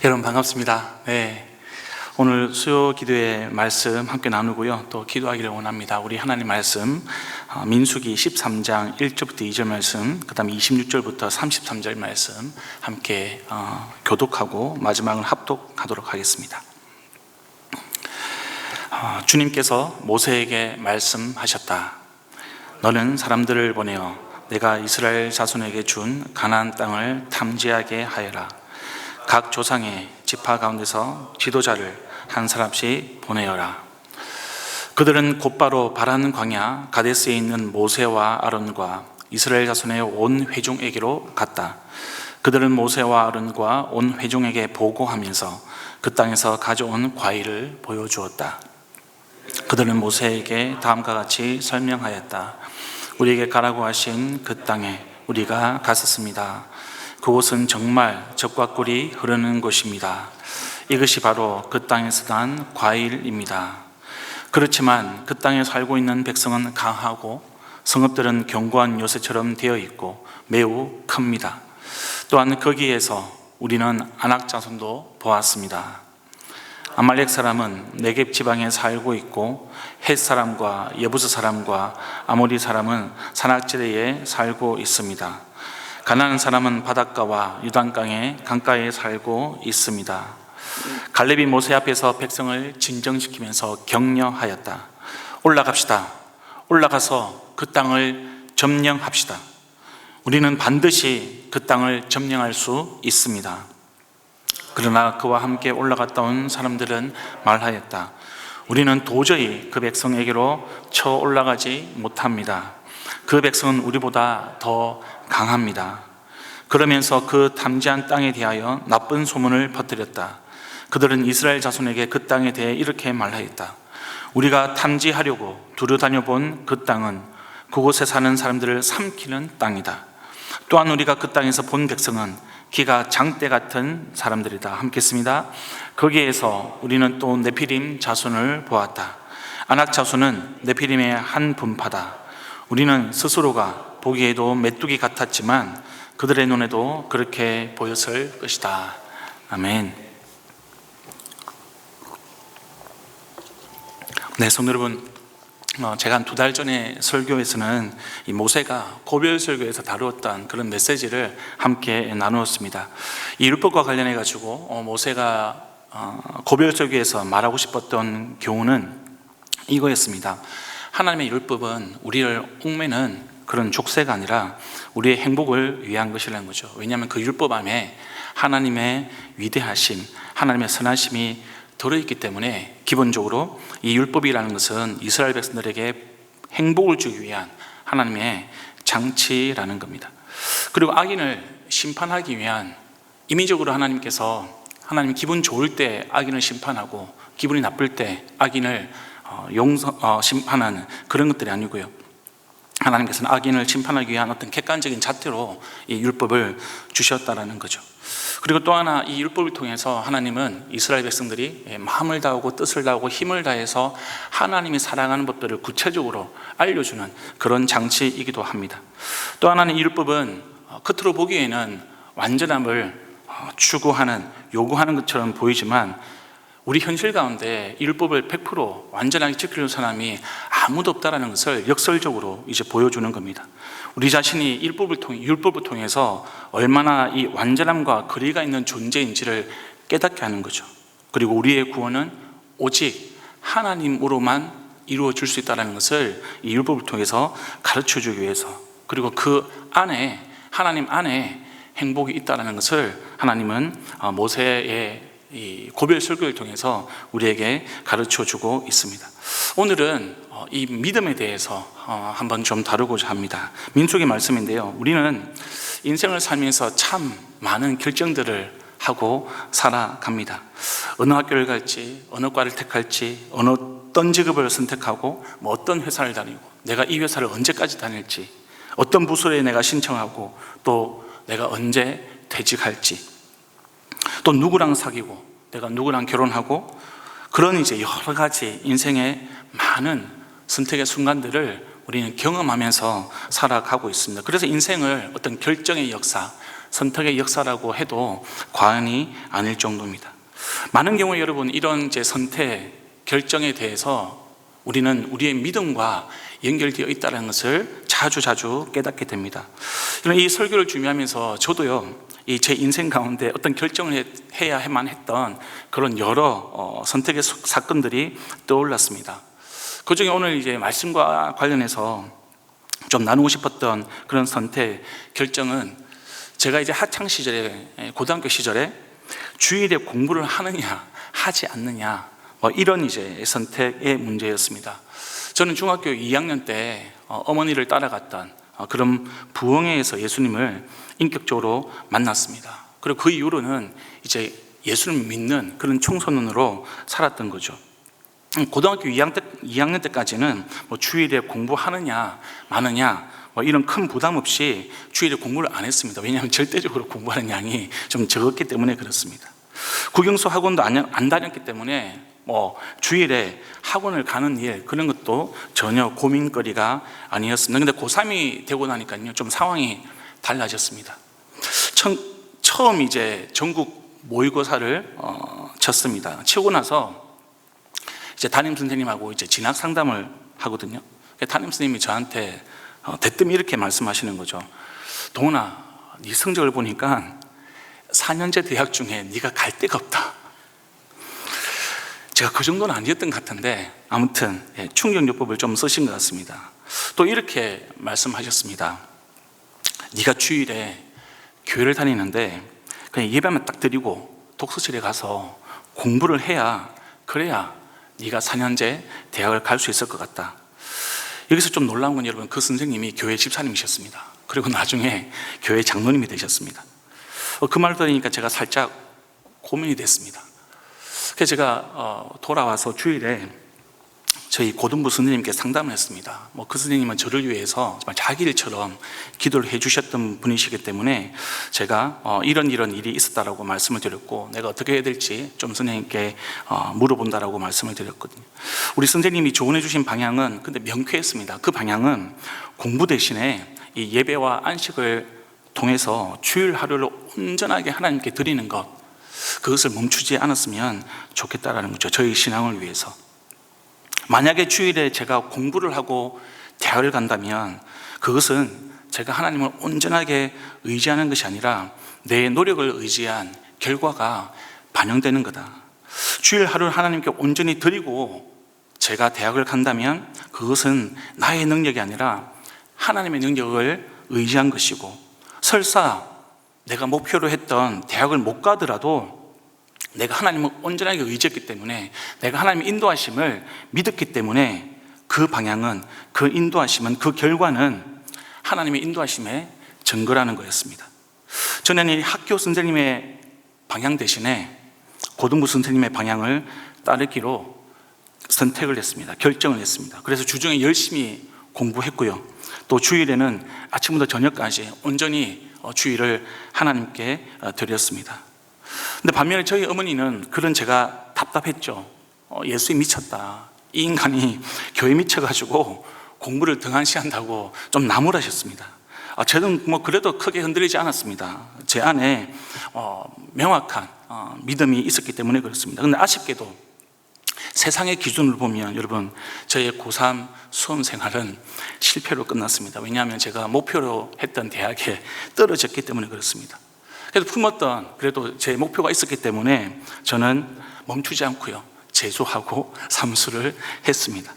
여러분 반갑습니다. 오늘 수요 기도의 말씀 함께 나누고요, 또 기도하기를 원합니다. 우리 하나님 말씀 민수기 13장 1절부터 2절 말씀, 그 다음에 26절부터 33절 말씀 함께 교독하고 마지막은 합독하도록 하겠습니다. 주님께서 모세에게 말씀하셨다. 너는 사람들을 보내어 내가 이스라엘 자손에게 준 가나안 땅을 탐지하게 하여라. 각 조상의 지파 가운데서 지도자를 한 사람씩 보내어라. 그들은 곧바로 바라는 광야 가데스에 있는 모세와 아론과 이스라엘 자손의 온 회중에게로 갔다. 그들은 모세와 아론과 온 회중에게 보고하면서 그 땅에서 가져온 과일을 보여주었다. 그들은 모세에게 다음과 같이 설명하였다. 우리에게 가라고 하신 그 땅에 우리가 갔었습니다. 그곳은 정말 젖과 꿀이 흐르는 곳입니다. 이것이 바로 그 땅에서 난 과일입니다. 그렇지만 그 땅에 살고 있는 백성은 강하고 성읍들은 견고한 요새처럼 되어 있고 매우 큽니다. 또한 거기에서 우리는 아낙 자손도 보았습니다. 아말렉 사람은 네겝 지방에 살고 있고 헷 사람과 여부스 사람과 아모리 사람은 산악지대에 살고 있습니다. 가나안 사람은 바닷가와 유단강의 강가에 살고 있습니다. 갈렙이 모세 앞에서 백성을 진정시키면서 격려하였다. 올라갑시다. 올라가서 그 땅을 점령합시다. 우리는 반드시 그 땅을 점령할 수 있습니다. 그러나 그와 함께 올라갔다 온 사람들은 말하였다. 우리는 도저히 그 백성에게로 쳐 올라가지 못합니다. 그 백성은 우리보다 더 강합니다. 그러면서 그 탐지한 땅에 대하여 나쁜 소문을 퍼뜨렸다. 그들은 이스라엘 자손에게 그 땅에 대해 이렇게 말하였다. 우리가 탐지하려고 두루다녀 본 그 땅은 그곳에 사는 사람들을 삼키는 땅이다. 또한 우리가 그 땅에서 본 백성은 기가 장대 같은 사람들이다. 함께 했습니다. 거기에서 우리는 또 네피림 자손을 보았다. 아낙 자손은 네피림의 한 분파다. 우리는 스스로가 보기에도 메뚜기 같았지만 그들의 눈에도 그렇게 보였을 것이다. 아멘. 성도 여러분, 제가 한 2달 전에 설교에서는 이 모세가 고별 설교에서 다루었던 그런 메시지를 함께 나누었습니다. 이 율법과 관련해 가지고 모세가 고별 설교에서 말하고 싶었던 교훈은 이거였습니다. 하나님의 율법은 우리를 옥매는 그런 족쇄가 아니라 우리의 행복을 위한 것이라는 거죠. 왜냐하면 그 율법 안에 하나님의 위대하심, 하나님의 선하심이 들어있기 때문에 기본적으로 이 율법이라는 것은 이스라엘 백성들에게 행복을 주기 위한 하나님의 장치라는 겁니다. 그리고 악인을 심판하기 위한, 임의적으로 하나님께서 하나님 기분 좋을 때 악인을 심판하고 기분이 나쁠 때 악인을 심판하는 그런 것들이 아니고요. 하나님께서는 악인을 심판하기 위한 어떤 객관적인 잣대로 이 율법을 주셨다라는 거죠. 그리고 또 하나, 이 율법을 통해서 하나님은 이스라엘 백성들이 마음을 다하고 뜻을 다하고 힘을 다해서 하나님이 사랑하는 법들을 구체적으로 알려주는 그런 장치이기도 합니다. 또 하나는 이 율법은 겉으로 보기에는 완전함을 추구하는, 요구하는 것처럼 보이지만 우리 현실 가운데 이 율법을 100% 완전하게 지키는 사람이 아무도 없다는 것을 역설적으로 이제 보여주는 겁니다. 우리 자신이 율법을 통해서 얼마나 이 완전함과 거리가 있는 존재인지를 깨닫게 하는 거죠. 그리고 우리의 구원은 오직 하나님으로만 이루어질 수 있다는 것을 이 율법을 통해서 가르쳐주기 위해서, 그리고 그 안에, 하나님 안에 행복이 있다는 것을 하나님은 모세의 이 고별 설교를 통해서 우리에게 가르쳐주고 있습니다. 오늘은 이 믿음에 대해서 한번 좀 다루고자 합니다. 민수기 말씀인데요, 우리는 인생을 살면서 참 많은 결정들을 하고 살아갑니다. 어느 학교를 갈지, 어느 과를 택할지, 어떤 직업을 선택하고 어떤 회사를 다니고, 내가 이 회사를 언제까지 다닐지, 어떤 부서에 내가 신청하고, 또 내가 언제 퇴직할지, 또 누구랑 사귀고, 내가 누구랑 결혼하고, 그런 이제 여러 가지 인생의 많은 선택의 순간들을 우리는 경험하면서 살아가고 있습니다. 그래서 인생을 어떤 결정의 역사, 선택의 역사라고 해도 과언이 아닐 정도입니다. 많은 경우에 여러분 이런 제 선택, 결정에 대해서 우리는 우리의 믿음과 연결되어 있다는 것을 자주 깨닫게 됩니다. 이 설교를 준비하면서 저도요, 제 인생 가운데 어떤 결정을 해야만 했던 그런 여러 선택의 사건들이 떠올랐습니다. 그 중에 오늘 이제 말씀과 관련해서 좀 나누고 싶었던 그런 선택, 결정은 제가 이제 학창 시절에, 고등학교 시절에 주일에 공부를 하느냐, 하지 않느냐, 이런 이제 선택의 문제였습니다. 저는 중학교 2학년 때 어머니를 따라갔던 그런 부흥회에서 예수님을 인격적으로 만났습니다. 그리고 그 이후로는 이제 예수를 믿는 그런 청소년으로 살았던 거죠. 고등학교 2학년 때까지는 주일에 공부하느냐 마느냐 이런 큰 부담 없이 주일에 공부를 안 했습니다. 왜냐하면 절대적으로 공부하는 양이 좀 적었기 때문에 그렇습니다. 국영수 학원도 안 다녔기 때문에 주일에 학원을 가는 일, 그런 것도 전혀 고민거리가 아니었습니다. 근데 고3이 되고 나니까요, 좀 상황이 달라졌습니다. 처음 이제 전국 모의고사를 쳤습니다. 치고 나서 이제 담임 선생님하고 이제 진학 상담을 하거든요. 담임 선생님이 저한테 대뜸 이렇게 말씀하시는 거죠. 동훈아, 네 성적을 보니까 4년제 대학 중에 네가 갈 데가 없다. 제가 그 정도는 아니었던 것 같은데 아무튼 충격요법을 좀 쓰신 것 같습니다. 또 이렇게 말씀하셨습니다. 네가 주일에 교회를 다니는데 그냥 예배만 딱 드리고 독서실에 가서 공부를 해야, 그래야 네가 4년제 대학을 갈 수 있을 것 같다. 여기서 좀 놀라운 건 여러분, 그 선생님이 교회 집사님이셨습니다. 그리고 나중에 교회 장로님이 되셨습니다. 그 말 들으니까 제가 살짝 고민이 됐습니다. 그래서 제가 돌아와서 주일에 저희 고등부 선생님께 상담을 했습니다. 그 선생님은 저를 위해서 정말 자기 일처럼 기도를 해주셨던 분이시기 때문에 제가 이런 일이 있었다라고 말씀을 드렸고, 내가 어떻게 해야 될지 좀 선생님께 물어본다라고 말씀을 드렸거든요. 우리 선생님이 조언해 주신 방향은 근데 명쾌했습니다. 그 방향은 공부 대신에 이 예배와 안식을 통해서 주일 하루를 온전하게 하나님께 드리는 것, 그것을 멈추지 않았으면 좋겠다라는 거죠. 저희 신앙을 위해서. 만약에 주일에 제가 공부를 하고 대학을 간다면 그것은 제가 하나님을 온전하게 의지하는 것이 아니라 내 노력을 의지한 결과가 반영되는 거다. 주일 하루를 하나님께 온전히 드리고 제가 대학을 간다면 그것은 나의 능력이 아니라 하나님의 능력을 의지한 것이고, 설사 내가 목표로 했던 대학을 못 가더라도 내가 하나님을 온전하게 의지했기 때문에, 내가 하나님의 인도하심을 믿었기 때문에 그 방향은, 그 인도하심은, 그 결과는 하나님의 인도하심의 증거라는 거였습니다. 저는 이 학교 선생님의 방향 대신에 고등부 선생님의 방향을 따르기로 선택을 했습니다. 결정을 했습니다. 그래서 주중에 열심히 공부했고요. 또 주일에는 아침부터 저녁까지 온전히 주일을 하나님께 드렸습니다. 근데 반면에 저희 어머니는 그런 제가 답답했죠. 예수에 미쳤다. 이 인간이 교회 미쳐가지고 공부를 등한시한다고 좀 나무라셨습니다. 저는 그래도 크게 흔들리지 않았습니다. 제 안에 명확한 믿음이 있었기 때문에 그렇습니다. 근데 아쉽게도 세상의 기준으로 보면 여러분, 저의 고3 수험 생활은 실패로 끝났습니다. 왜냐하면 제가 목표로 했던 대학에 떨어졌기 때문에 그렇습니다. 그래도 품었던, 그래도 제 목표가 있었기 때문에 저는 멈추지 않고요, 재수하고 삼수를 했습니다.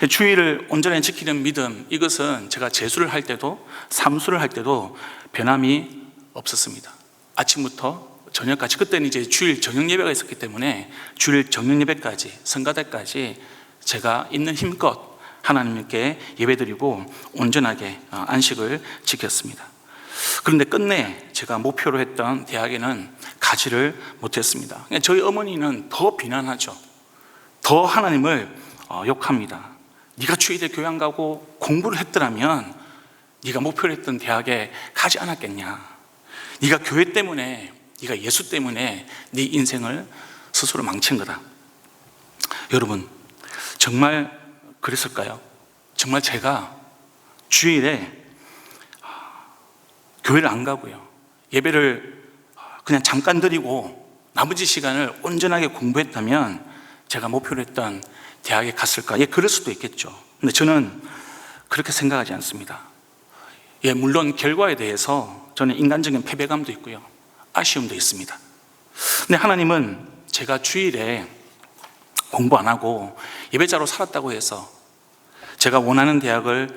주일을 온전히 지키는 믿음, 이것은 제가 재수를 할 때도 삼수를 할 때도 변함이 없었습니다. 아침부터 저녁까지, 그때는 이제 주일 저녁 예배가 있었기 때문에 주일 저녁 예배까지, 성가대까지 제가 있는 힘껏 하나님께 예배드리고 온전하게 안식을 지켰습니다. 그런데 끝내 제가 목표로 했던 대학에는 가지를 못했습니다. 저희 어머니는 더 비난하죠. 더 하나님을 욕합니다. 네가 주일에 교회 안 가고 공부를 했더라면 네가 목표로 했던 대학에 가지 않았겠냐. 네가 교회 때문에, 네가 예수 때문에 네 인생을 스스로 망친 거다. 여러분, 정말 그랬을까요? 정말 제가 주일에 교회를 안 가고요, 예배를 그냥 잠깐 드리고 나머지 시간을 온전하게 공부했다면 제가 목표로 했던 대학에 갔을까? 예, 그럴 수도 있겠죠. 근데 저는 그렇게 생각하지 않습니다. 예, 물론 결과에 대해서 저는 인간적인 패배감도 있고요, 아쉬움도 있습니다. 근데 하나님은 제가 주일에 공부 안 하고 예배자로 살았다고 해서 제가 원하는 대학을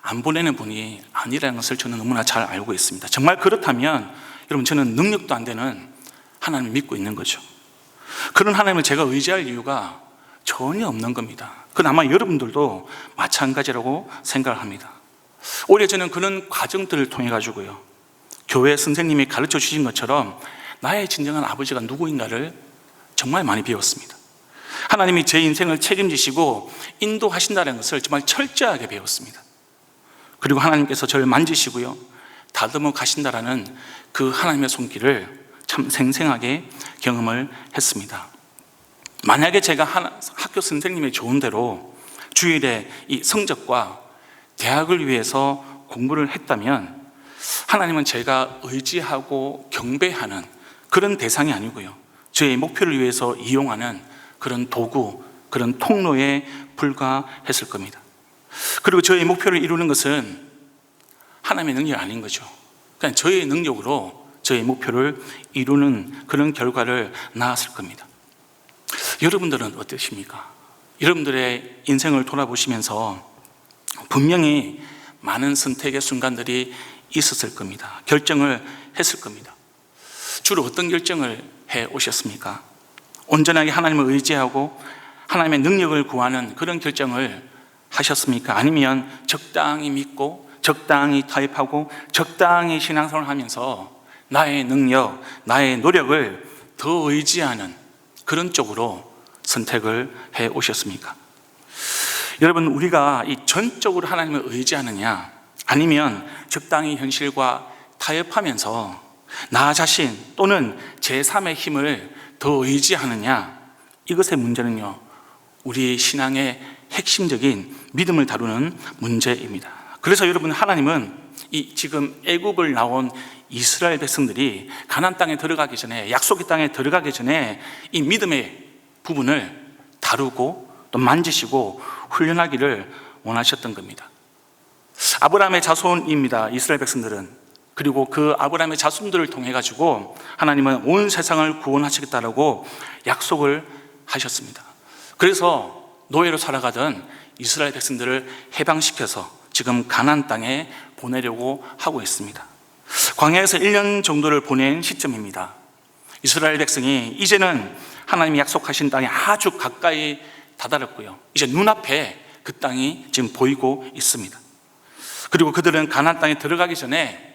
안 보내는 분이 아니라는 것을 저는 너무나 잘 알고 있습니다. 정말 그렇다면 여러분, 저는 능력도 안 되는 하나님을 믿고 있는 거죠. 그런 하나님을 제가 의지할 이유가 전혀 없는 겁니다. 그건 아마 여러분들도 마찬가지라고 생각을 합니다. 오히려 저는 그런 과정들을 통해 가지고요, 교회 선생님이 가르쳐 주신 것처럼 나의 진정한 아버지가 누구인가를 정말 많이 배웠습니다. 하나님이 제 인생을 책임지시고 인도하신다는 것을 정말 철저하게 배웠습니다. 그리고 하나님께서 저를 만지시고요, 다듬어 가신다라는 그 하나님의 손길을 참 생생하게 경험을 했습니다. 만약에 제가 학교 선생님의 좋은 대로 주일에 이 성적과 대학을 위해서 공부를 했다면 하나님은 제가 의지하고 경배하는 그런 대상이 아니고요, 저의 목표를 위해서 이용하는 그런 도구, 그런 통로에 불과했을 겁니다. 그리고 저의 목표를 이루는 것은 하나님의 능력이 아닌 거죠. 그냥 저의 능력으로 저의 목표를 이루는 그런 결과를 낳았을 겁니다. 여러분들은 어떠십니까? 여러분들의 인생을 돌아보시면서 분명히 많은 선택의 순간들이 있었을 겁니다. 결정을 했을 겁니다. 주로 어떤 결정을 해 오셨습니까? 온전하게 하나님을 의지하고 하나님의 능력을 구하는 그런 결정을 하셨습니까? 아니면 적당히 믿고 적당히 타협하고 적당히 신앙생활을 하면서 나의 능력, 나의 노력을 더 의지하는 그런 쪽으로 선택을 해 오셨습니까? 여러분, 우리가 이 전적으로 하나님을 의지하느냐, 아니면 적당히 현실과 타협하면서 나 자신 또는 제3의 힘을 더 의지하느냐, 이것의 문제는요, 우리 신앙의 핵심적인 믿음을 다루는 문제입니다. 그래서 여러분, 하나님은 이 지금 애굽을 나온 이스라엘 백성들이 가나안 땅에 들어가기 전에, 약속의 땅에 들어가기 전에 이 믿음의 부분을 다루고 또 만지시고 훈련하기를 원하셨던 겁니다. 아브라함의 자손입니다, 이스라엘 백성들은. 그리고 그 아브라함의 자손들을 통해 가지고 하나님은 온 세상을 구원하시겠다라고 약속을 하셨습니다. 그래서 노예로 살아가던 이스라엘 백성들을 해방시켜서 지금 가나안 땅에 보내려고 하고 있습니다. 광야에서 1년 정도를 보낸 시점입니다. 이스라엘 백성이 이제는 하나님이 약속하신 땅에 아주 가까이 다다랐고요, 이제 눈앞에 그 땅이 지금 보이고 있습니다. 그리고 그들은 가나안 땅에 들어가기 전에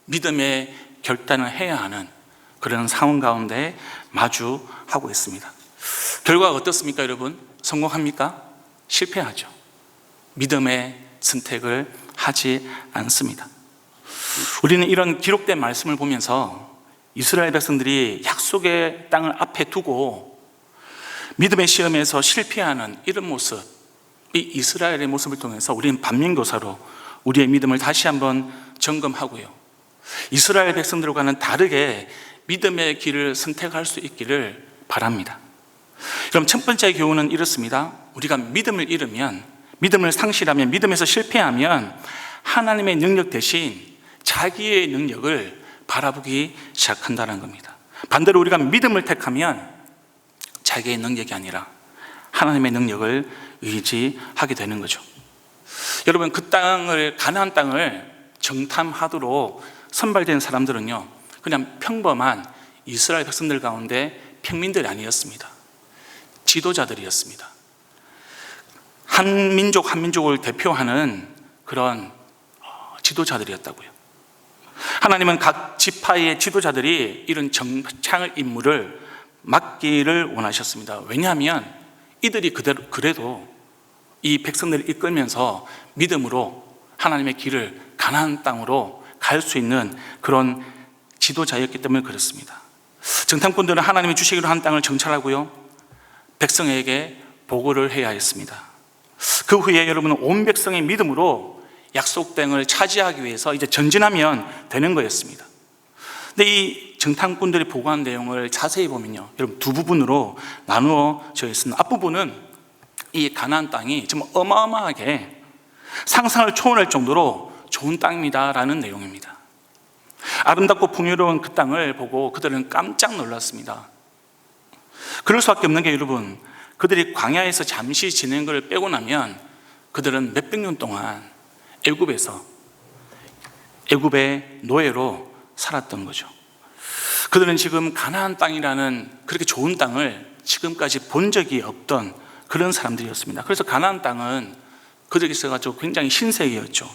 믿음의 결단을 해야 하는 그런 상황 가운데 마주하고 있습니다. 결과가 어떻습니까, 여러분? 성공합니까? 실패하죠. 믿음의 선택을 하지 않습니다. 우리는 이런 기록된 말씀을 보면서 이스라엘 백성들이 약속의 땅을 앞에 두고 믿음의 시험에서 실패하는 이런 모습, 이 이스라엘의 모습을 통해서 우리는 반면교사로 우리의 믿음을 다시 한번 점검하고요, 이스라엘 백성들과는 다르게 믿음의 길을 선택할 수 있기를 바랍니다. 그럼 첫 번째 교훈은 이렇습니다. 우리가 믿음을 잃으면, 믿음을 상실하면, 믿음에서 실패하면 하나님의 능력 대신 자기의 능력을 바라보기 시작한다는 겁니다. 반대로 우리가 믿음을 택하면 자기의 능력이 아니라 하나님의 능력을 의지하게 되는 거죠. 여러분, 그 땅을, 가나안 땅을 정탐하도록 선발된 사람들은요, 그냥 평범한 이스라엘 백성들 가운데 평민들이 아니었습니다. 지도자들이었습니다. 한 민족 한 민족을 대표하는 그런 지도자들이었다고요. 하나님은 각 지파의 지도자들이 이런 정창의 임무를 맡기를 원하셨습니다. 왜냐하면 이들이 그래도 이 백성들을 이끌면서 믿음으로 하나님의 길을 가나안 땅으로 갈 수 있는 그런 지도자였기 때문에 그렇습니다. 정탐꾼들은 하나님이 주시기로 한 땅을 정찰하고요, 백성에게 보고를 해야 했습니다. 그 후에 여러분은 온 백성의 믿음으로 약속 땅을 차지하기 위해서 이제 전진하면 되는 거였습니다. 근데 이 정탐꾼들이 보고한 내용을 자세히 보면요, 여러분 두 부분으로 나누어져 있습니다. 앞부분은 이 가나안 땅이 정말 어마어마하게 상상을 초월할 정도로 좋은 땅입니다라는 내용입니다. 아름답고 풍요로운 그 땅을 보고 그들은 깜짝 놀랐습니다. 그럴 수밖에 없는 게 여러분, 그들이 광야에서 잠시 지낸 것을 빼고 나면 그들은 몇백 년 동안 애굽의 노예로 살았던 거죠. 그들은 지금 가나안 땅이라는 그렇게 좋은 땅을 지금까지 본 적이 없던 그런 사람들이었습니다. 그래서 가나안 땅은 그들에게 있어가지고 굉장히 신세계였죠.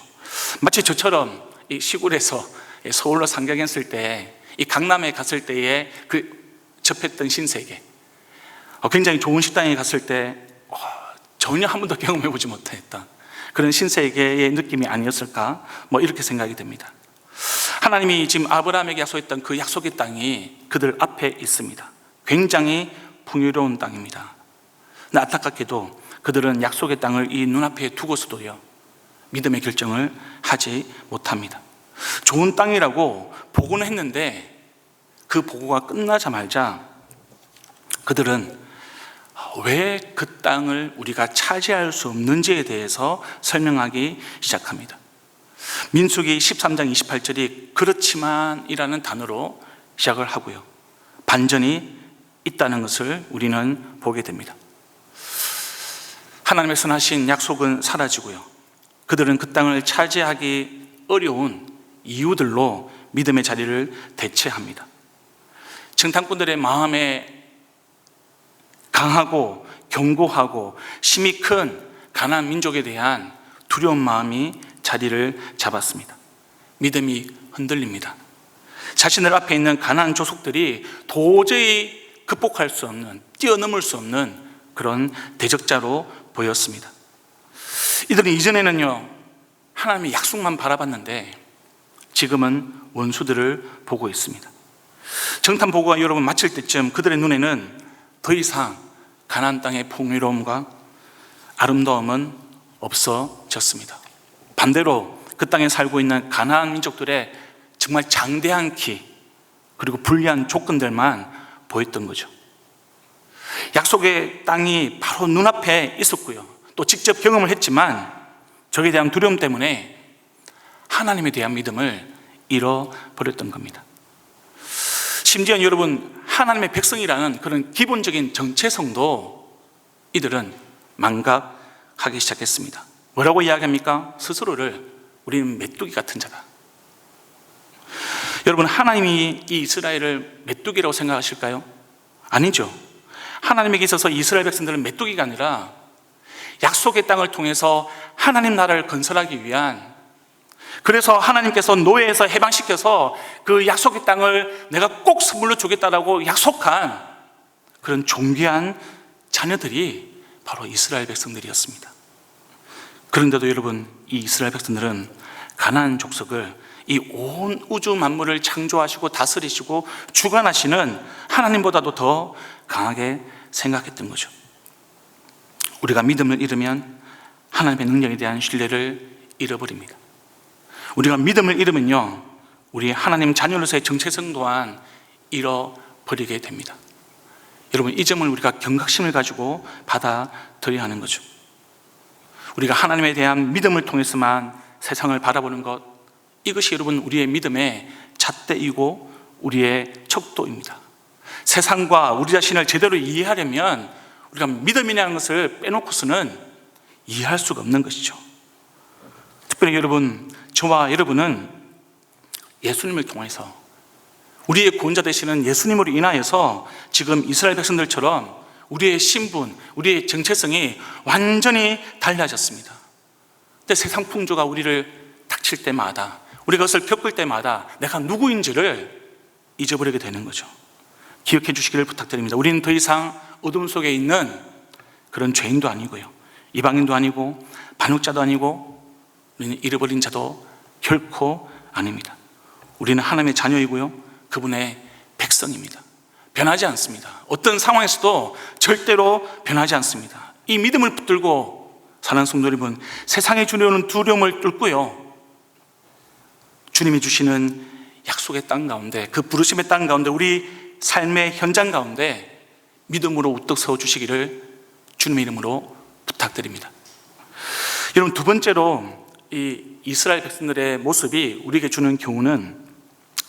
마치 저처럼 이 시골에서 서울로 상경했을 때, 이 강남에 갔을 때에 접했던 신세계, 굉장히 좋은 식당에 갔을 때 전혀 한 번도 경험해보지 못했던 그런 신세계의 느낌이 아니었을까, 이렇게 생각이 됩니다. 하나님이 지금 아브라함에게 약속했던 그 약속의 땅이 그들 앞에 있습니다. 굉장히 풍요로운 땅입니다. 근데 안타깝게도 그들은 약속의 땅을 이 눈앞에 두고서도요, 믿음의 결정을 하지 못합니다. 좋은 땅이라고 보고는 했는데 그 보고가 끝나자마자 그들은 왜 그 땅을 우리가 차지할 수 없는지에 대해서 설명하기 시작합니다. 민수기 13장 28절이 그렇지만 이라는 단어로 시작을 하고요, 반전이 있다는 것을 우리는 보게 됩니다. 하나님의 선하신 약속은 사라지고요, 그들은 그 땅을 차지하기 어려운 이유들로 믿음의 자리를 대체합니다. 정탐꾼들의 마음에 강하고 견고하고 심이 큰 가나안 민족에 대한 두려운 마음이 자리를 잡았습니다. 믿음이 흔들립니다. 자신들 앞에 있는 가나안 족속들이 도저히 극복할 수 없는, 뛰어넘을 수 없는 그런 대적자로 보였습니다. 이들은 이전에는요, 하나님의 약속만 바라봤는데 지금은 원수들을 보고 있습니다. 정탐 보고가 여러분 마칠 때쯤 그들의 눈에는 더 이상 가나안 땅의 풍요로움과 아름다움은 없어졌습니다. 반대로 그 땅에 살고 있는 가나안 민족들의 정말 장대한 키, 그리고 불리한 조건들만 보였던 거죠. 약속의 땅이 바로 눈앞에 있었고요, 또 직접 경험을 했지만 저에 대한 두려움 때문에 하나님에 대한 믿음을 잃어버렸던 겁니다. 심지어 여러분, 하나님의 백성이라는 그런 기본적인 정체성도 이들은 망각하기 시작했습니다. 뭐라고 이야기합니까? 스스로를 우리는 메뚜기 같은 자다. 여러분, 하나님이 이 이스라엘을 메뚜기라고 생각하실까요? 아니죠. 하나님에게 있어서 이스라엘 백성들은 메뚜기가 아니라 약속의 땅을 통해서 하나님 나라를 건설하기 위한, 그래서 하나님께서 노예에서 해방시켜서 그 약속의 땅을 내가 꼭 선물로 주겠다라고 약속한 그런 존귀한 자녀들이 바로 이스라엘 백성들이었습니다. 그런데도 여러분, 이 이스라엘 백성들은 가나안 족속을, 이 온 우주 만물을 창조하시고 다스리시고 주관하시는 하나님보다도 더 강하게 생각했던 거죠. 우리가 믿음을 잃으면 하나님의 능력에 대한 신뢰를 잃어버립니다. 우리가 믿음을 잃으면요, 우리 하나님 자녀로서의 정체성 또한 잃어버리게 됩니다. 여러분, 이 점을 우리가 경각심을 가지고 받아들여야 하는 거죠. 우리가 하나님에 대한 믿음을 통해서만 세상을 바라보는 것, 이것이 여러분 우리의 믿음의 잣대이고 우리의 척도입니다. 세상과 우리 자신을 제대로 이해하려면 우리가 믿음이라는 것을 빼놓고서는 이해할 수가 없는 것이죠. 특별히 여러분, 저와 여러분은 예수님을 통해서, 우리의 구원자 되시는 예수님으로 인하여서 지금 이스라엘 백성들처럼 우리의 신분, 우리의 정체성이 완전히 달라졌습니다. 근데 세상 풍조가 우리를 닥칠 때마다, 우리가 그것을 겪을 때마다 내가 누구인지를 잊어버리게 되는 거죠. 기억해 주시기를 부탁드립니다. 우리는 더 이상 어둠 속에 있는 그런 죄인도 아니고요, 이방인도 아니고 반역자도 아니고 우리는 잃어버린 자도 결코 아닙니다. 우리는 하나님의 자녀이고요, 그분의 백성입니다. 변하지 않습니다. 어떤 상황에서도 절대로 변하지 않습니다. 이 믿음을 붙들고 사는 성도 여러분, 세상에 주려는 두려움을 뚫고요, 주님이 주시는 약속의 땅 가운데, 그 부르심의 땅 가운데, 우리 삶의 현장 가운데 믿음으로 우뚝 서 주시기를 주님의 이름으로 부탁드립니다. 여러분, 두 번째로 이 이스라엘 백성들의 모습이 우리에게 주는 교훈은,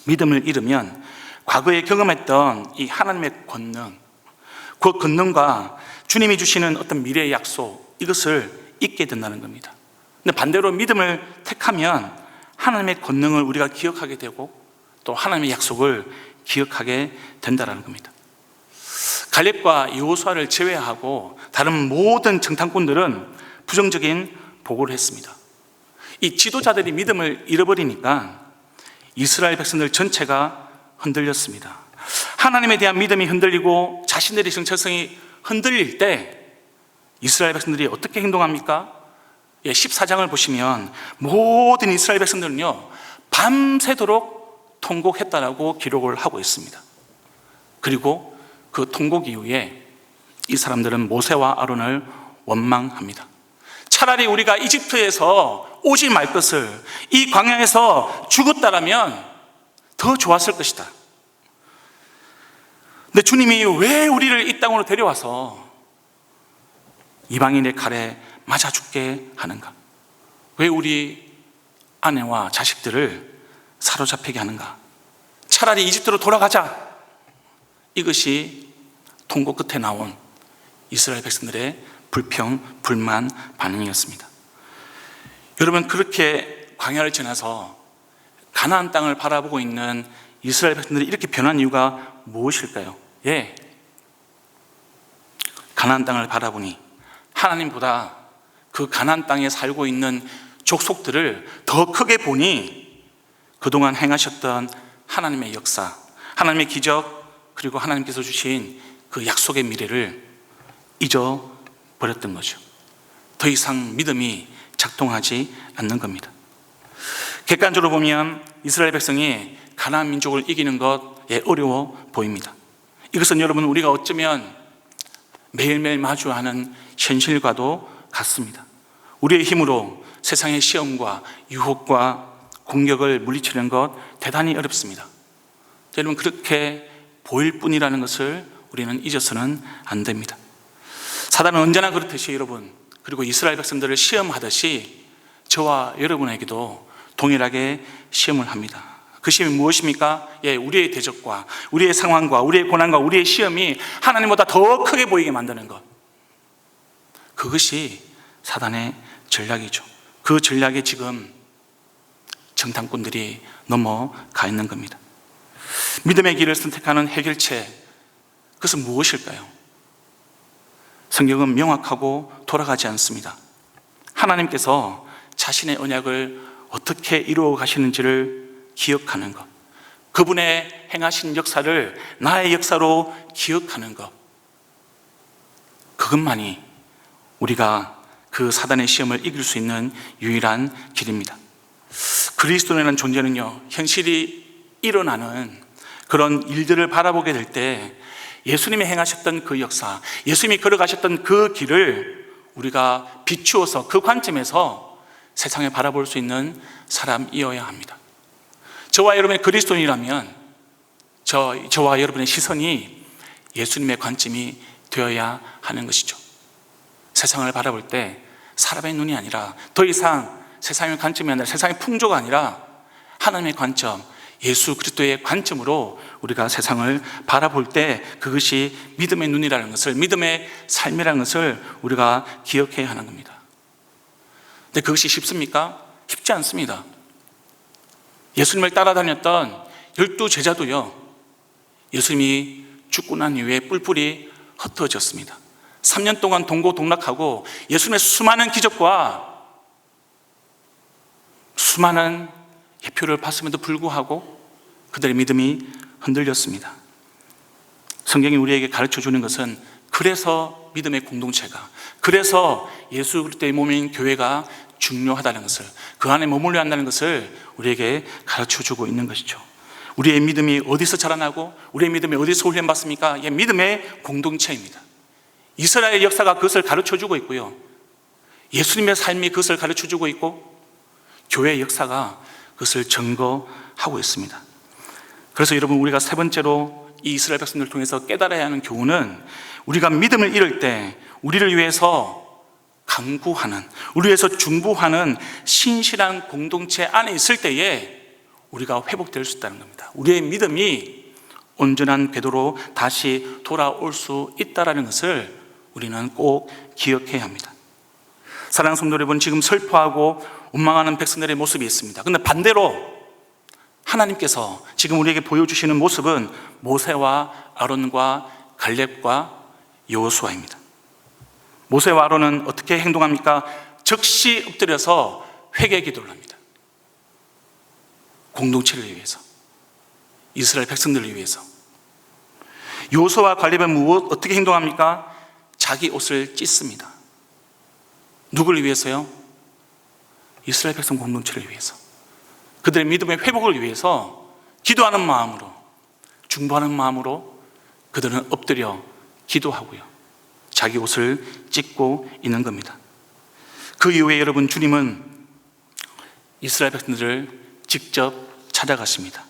믿음을 잃으면 과거에 경험했던 이 하나님의 권능, 그 권능과 주님이 주시는 어떤 미래의 약속, 이것을 잊게 된다는 겁니다. 근데 반대로 믿음을 택하면 하나님의 권능을 우리가 기억하게 되고 또 하나님의 약속을 기억하게 된다는 겁니다. 갈렙과 여호수아를 제외하고 다른 모든 정탐꾼들은 부정적인 보고를 했습니다. 이 지도자들이 믿음을 잃어버리니까 이스라엘 백성들 전체가 흔들렸습니다. 하나님에 대한 믿음이 흔들리고 자신들의 정체성이 흔들릴 때 이스라엘 백성들이 어떻게 행동합니까? 14장을 보시면 모든 이스라엘 백성들은요, 밤새도록 통곡했다라고 기록을 하고 있습니다. 그리고 그 통곡 이후에 이 사람들은 모세와 아론을 원망합니다. 차라리 우리가 이집트에서 오지 말 것을, 이 광야에서 죽었다라면 더 좋았을 것이다. 근데 주님이 왜 우리를 이 땅으로 데려와서 이방인의 칼에 맞아 죽게 하는가? 왜 우리 아내와 자식들을 사로잡히게 하는가? 차라리 이집트로 돌아가자. 이것이 통곡 끝에 나온 이스라엘 백성들의 불평, 불만 반응이었습니다. 여러분, 그렇게 광야를 지나서 가나안 땅을 바라보고 있는 이스라엘 백성들이 이렇게 변한 이유가 무엇일까요? 가나안 땅을 바라보니 하나님보다 그 가나안 땅에 살고 있는 족속들을 더 크게 보니 그동안 행하셨던 하나님의 역사, 하나님의 기적, 그리고 하나님께서 주신 그 약속의 미래를 잊어버렸던 거죠. 더 이상 믿음이 작동하지 않는 겁니다. 객관적으로 보면 이스라엘 백성이 가나안 민족을 이기는 것에 어려워 보입니다. 이것은 여러분, 우리가 어쩌면 매일매일 마주하는 현실과도 같습니다. 우리의 힘으로 세상의 시험과 유혹과 공격을 물리치는 것 대단히 어렵습니다. 여러분, 그렇게 보일 뿐이라는 것을 우리는 잊어서는 안 됩니다. 사단은 언제나 그렇듯이 여러분, 그리고 이스라엘 백성들을 시험하듯이 저와 여러분에게도 동일하게 시험을 합니다. 그 시험이 무엇입니까? 우리의 대적과 우리의 상황과 우리의 고난과 우리의 시험이 하나님보다 더 크게 보이게 만드는 것, 그것이 사단의 전략이죠. 그 전략에 지금 정탐꾼들이 넘어가 있는 겁니다. 믿음의 길을 선택하는 해결책, 그것은 무엇일까요? 성경은 명확하고 돌아가지 않습니다. 하나님께서 자신의 언약을 어떻게 이루어 가시는지를 기억하는 것, 그분의 행하신 역사를 나의 역사로 기억하는 것, 그것만이 우리가 그 사단의 시험을 이길 수 있는 유일한 길입니다. 그리스도라는 존재는요, 현실이 일어나는 그런 일들을 바라보게 될 때 예수님이 행하셨던 그 역사, 예수님이 걸어가셨던 그 길을 우리가 비추어서 그 관점에서 세상을 바라볼 수 있는 사람이어야 합니다. 저와 여러분의 그리스도인이라면 저와 여러분의 시선이 예수님의 관점이 되어야 하는 것이죠. 세상을 바라볼 때 사람의 눈이 아니라, 더 이상 세상의 관점이 아니라, 세상의 풍조가 아니라 하나님의 관점, 예수 그리스도의 관점으로 우리가 세상을 바라볼 때 그것이 믿음의 눈이라는 것을, 믿음의 삶이라는 것을 우리가 기억해야 하는 겁니다. 근데 그것이 쉽습니까? 쉽지 않습니다. 예수님을 따라다녔던 12 제자도요, 예수님이 죽고 난 이후에 뿔뿔이 흩어졌습니다. 3년 동안 동고동락하고 예수님의 수많은 기적과 수많은 예표를 봤음에도 불구하고 그들의 믿음이 흔들렸습니다. 성경이 우리에게 가르쳐주는 것은, 그래서 믿음의 공동체가, 그래서 예수 그리스도의 몸인 교회가 중요하다는 것을, 그 안에 머물러야 한다는 것을 우리에게 가르쳐주고 있는 것이죠. 우리의 믿음이 어디서 자라나고 우리의 믿음이 어디서 훈련받습니까? 믿음의 공동체입니다. 이스라엘 역사가 그것을 가르쳐주고 있고요, 예수님의 삶이 그것을 가르쳐주고 있고, 교회의 역사가 그것을 증거하고 있습니다. 그래서 여러분, 우리가 세 번째로 이 이스라엘 백성들을 통해서 깨달아야 하는 교훈은, 우리가 믿음을 잃을 때 우리를 위해서 강구하는, 우리 위해서 중보하는 신실한 공동체 안에 있을 때에 우리가 회복될 수 있다는 겁니다. 우리의 믿음이 온전한 궤도로 다시 돌아올 수 있다는 것을 우리는 꼭 기억해야 합니다. 사랑하는 성도 여러분, 지금 슬퍼하고 원망하는 백성들의 모습이 있습니다. 그런데 반대로 하나님께서 지금 우리에게 보여주시는 모습은 모세와 아론과 갈렙과 여호수아입니다. 모세와 아론은 어떻게 행동합니까? 즉시 엎드려서 회개 기도를 합니다. 공동체를 위해서, 이스라엘 백성들을 위해서. 여호수아와 갈렙은 어떻게 행동합니까? 자기 옷을 찢습니다. 누구를 위해서요? 이스라엘 백성 공동체를 위해서, 그들의 믿음의 회복을 위해서 기도하는 마음으로, 중보하는 마음으로 그들은 엎드려 기도하고요, 자기 옷을 찢고 있는 겁니다. 그 이후에 여러분, 주님은 이스라엘 백성들을 직접 찾아가십니다.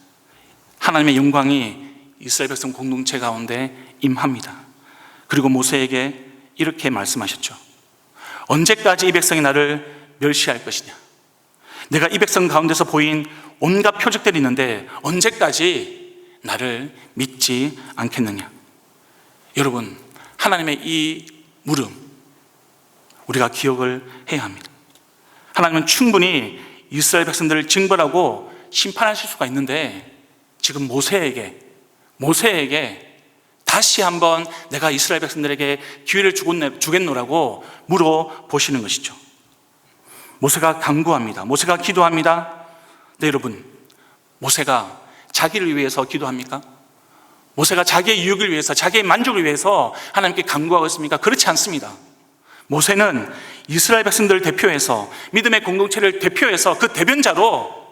하나님의 영광이 이스라엘 백성 공동체 가운데 임합니다. 그리고 모세에게 이렇게 말씀하셨죠. 언제까지 이 백성이 나를 멸시할 것이냐? 내가 이 백성 가운데서 보인 온갖 표적들이 있는데 언제까지 나를 믿지 않겠느냐? 여러분, 하나님의 이 물음, 우리가 기억을 해야 합니다. 하나님은 충분히 이스라엘 백성들을 징벌하고 심판하실 수가 있는데, 지금 모세에게 다시 한번 내가 이스라엘 백성들에게 기회를 주겠노라고 물어보시는 것이죠. 모세가 간구합니다. 모세가 기도합니다. 네, 여러분, 모세가 자기를 위해서 기도합니까? 모세가 자기의 유익을 위해서, 자기의 만족을 위해서 하나님께 간구하고 있습니까? 그렇지 않습니다. 모세는 이스라엘 백성들을 대표해서, 믿음의 공동체를 대표해서 그 대변자로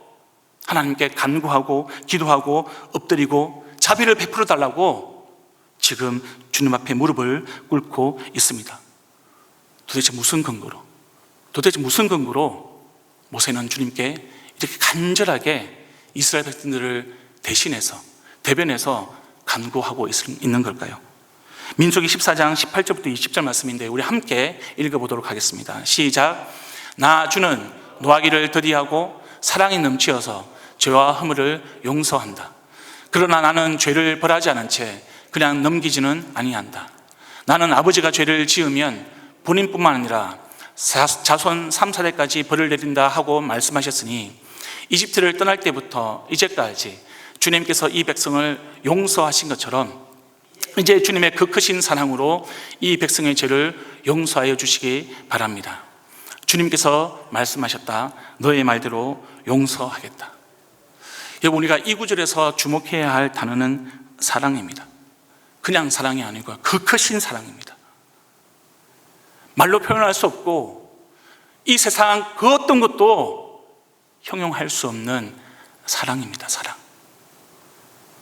하나님께 간구하고 기도하고 엎드리고 자비를 베풀어 달라고 지금 주님 앞에 무릎을 꿇고 있습니다. 도대체 무슨 근거로 모세는 주님께 이렇게 간절하게 이스라엘 백성들을 대변해서 간구하고 있는 걸까요? 민수기 14장 18절부터 20절 말씀인데 우리 함께 읽어보도록 하겠습니다. 시작. 나 주는 노하기를 더디하고 사랑이 넘치어서 죄와 허물을 용서한다. 그러나 나는 죄를 벌하지 않은 채 그냥 넘기지는 아니한다. 나는 아버지가 죄를 지으면 본인뿐만 아니라 자손 3사대까지 벌을 내린다 하고 말씀하셨으니, 이집트를 떠날 때부터 이제까지 주님께서 이 백성을 용서하신 것처럼 이제 주님의 그 크신 사랑으로 이 백성의 죄를 용서하여 주시기 바랍니다. 주님께서 말씀하셨다. 너의 말대로 용서하겠다. 여러분, 우리가 이 구절에서 주목해야 할 단어는 사랑입니다. 그냥 사랑이 아니고 그 크신 사랑입니다. 말로 표현할 수 없고 이 세상 그 어떤 것도 형용할 수 없는 사랑입니다. 사랑.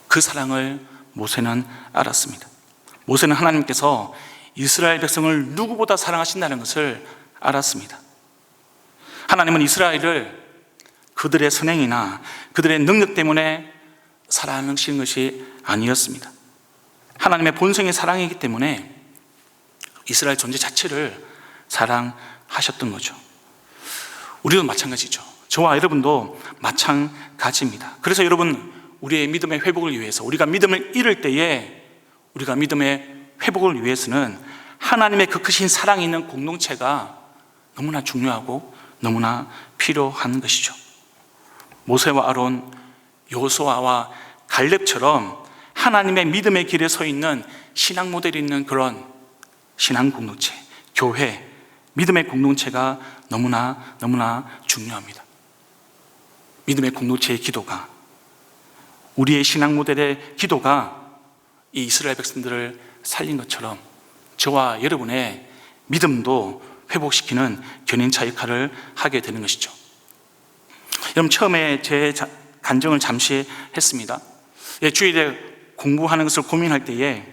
그 사랑을 모세는 알았습니다. 모세는 하나님께서 이스라엘 백성을 누구보다 사랑하신다는 것을 알았습니다. 하나님은 이스라엘을 그들의 선행이나 그들의 능력 때문에 사랑하시는 것이 아니었습니다. 하나님의 본성의 사랑이기 때문에 이스라엘 존재 자체를 사랑하셨던 거죠. 우리도 마찬가지죠. 저와 여러분도 마찬가지입니다. 그래서 여러분, 우리의 믿음의 회복을 위해서, 우리가 믿음을 잃을 때에 우리가 믿음의 회복을 위해서는 하나님의 그 크신 사랑이 있는 공동체가 너무나 중요하고 너무나 필요한 것이죠. 모세와 아론, 여호수아와 갈렙처럼 하나님의 믿음의 길에 서 있는 신앙 모델이 있는 그런 신앙 공동체, 교회, 믿음의 공동체가 너무나 중요합니다. 믿음의 공동체의 기도가, 우리의 신앙 모델의 기도가 이 이스라엘 백성들을 살린 것처럼 저와 여러분의 믿음도 회복시키는 견인차 역할을 하게 되는 것이죠. 여러분, 처음에 제 간증을 잠시 했습니다. 주일에 공부하는 것을 고민할 때에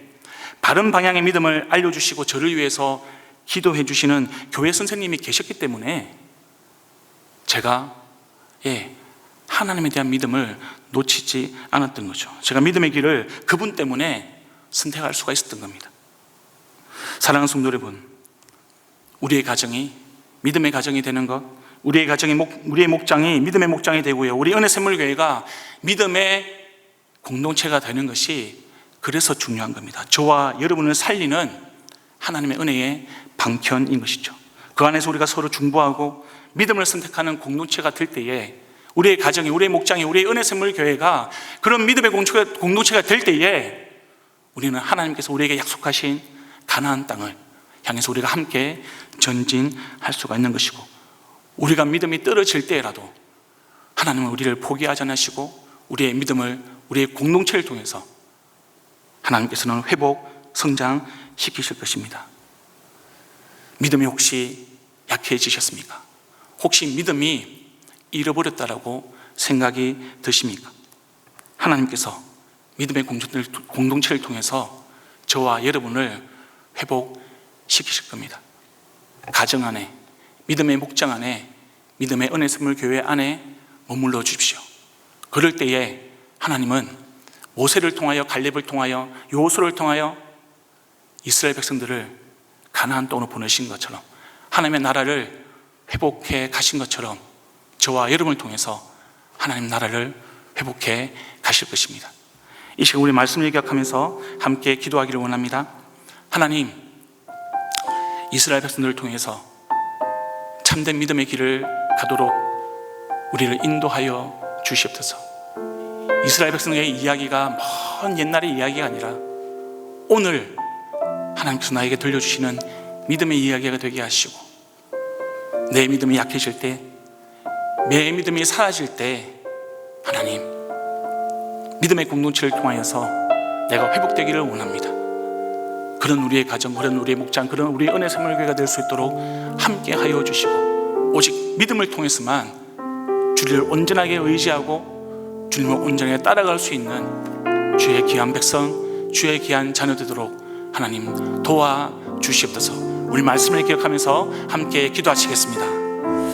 바른 방향의 믿음을 알려주시고 저를 위해서 기도해 주시는 교회 선생님이 계셨기 때문에 제가 하나님에 대한 믿음을 놓치지 않았던 거죠. 제가 믿음의 길을 그분 때문에 선택할 수가 있었던 겁니다. 사랑하는 성도 여러분, 우리의 가정이 믿음의 가정이 되는 것, 우리의 목장이 믿음의 목장이 되고요, 우리 은혜샘물교회가 믿음의 공동체가 되는 것이 그래서 중요한 겁니다. 저와 여러분을 살리는 하나님의 은혜의 방편인 것이죠. 그 안에서 우리가 서로 중보하고 믿음을 선택하는 공동체가 될 때에, 우리의 가정이, 우리의 목장이, 우리의 은혜샘물교회가 그런 믿음의 공동체가 될 때에 우리는 하나님께서 우리에게 약속하신 가나안 땅을 향해서 우리가 함께 전진할 수가 있는 것이고, 우리가 믿음이 떨어질 때라도 하나님은 우리를 포기하지 않으시고 우리의 믿음을, 우리의 공동체를 통해서 하나님께서는 회복, 성장시키실 것입니다. 믿음이 혹시 약해지셨습니까? 혹시 믿음이 잃어버렸다라고 생각이 드십니까? 하나님께서 믿음의 공동체를 통해서 저와 여러분을 회복시키실 겁니다. 가정 안에, 믿음의 목장 안에, 믿음의 은혜샘물교회 안에 머물러 주십시오. 그럴 때에 하나님은 모세를 통하여, 갈렙을 통하여, 여호수아를 통하여 이스라엘 백성들을 가나안 땅으로 보내신 것처럼, 하나님의 나라를 회복해 가신 것처럼 저와 여러분을 통해서 하나님 나라를 회복해 가실 것입니다. 이 시간 우리 말씀을 기억하면서 함께 기도하기를 원합니다. 하나님, 이스라엘 백성들을 통해서 참된 믿음의 길을 가도록 우리를 인도하여 주시옵소서. 이스라엘 백성의 이야기가 먼 옛날의 이야기가 아니라 오늘 하나님께서 나에게 들려주시는 믿음의 이야기가 되게 하시고, 내 믿음이 약해질 때, 내 믿음이 사라질 때 하나님, 믿음의 공동체를 통하여서 내가 회복되기를 원합니다. 그런 우리의 가정, 그런 우리의 목장, 그런 우리의 은혜샘물교회가 될 수 있도록 함께 하여 주시고, 오직 믿음을 통해서만 주를 온전하게 의지하고 주님을 온전하게 따라갈 수 있는 주의 귀한 백성, 주의 귀한 자녀 되도록 하나님 도와주시옵소서. 우리 말씀을 기억하면서 함께 기도하시겠습니다.